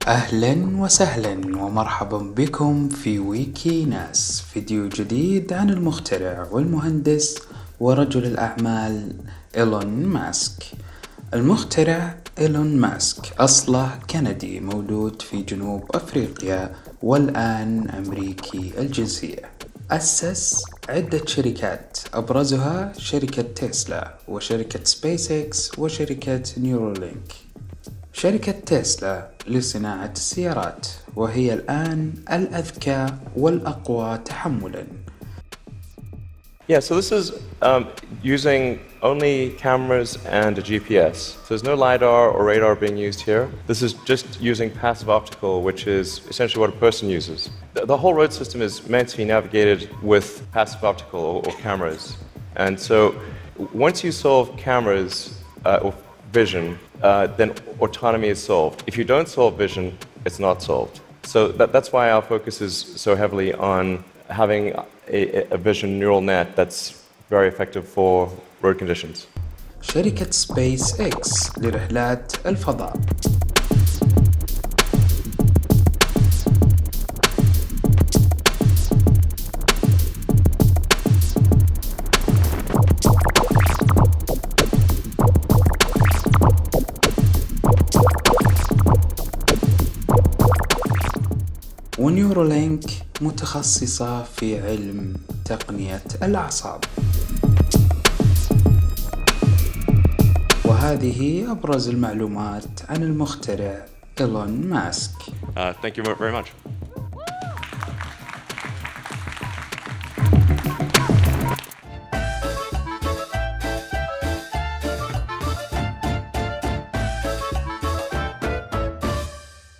أهلا وسهلا ومرحبا بكم في ويكيناس، فيديو جديد عن المخترع والمهندس ورجل الأعمال إيلون ماسك. المخترع إيلون ماسك أصله كندي مولود في جنوب أفريقيا والآن أمريكي الجنسية. أسس عدة شركات أبرزها شركة تسلا وشركة سبيس إكس وشركة نيورولينك. شركة تسلا لصناعة السيارات وهي الآن الأذكى والأقوى تحملاً. Yeah, so this is using only cameras and a GPS. So there's no LiDAR or radar being used here. This is just using passive optical, which is essentially what a person uses. The whole road system is meant to be navigated with passive optical or cameras. And so once you solve cameras or vision, then autonomy is solved. If you don't solve vision, it's not solved. So that's why our focus is so heavily on having a vision neural net that's very effective for road conditions. شركة سبيس إكس لرحلات الفضاء. ونيورولينك متخصصة في علم تقنية الأعصاب. وهذه أبرز المعلومات عن المخترع إيلون ماسك. Thank you very much.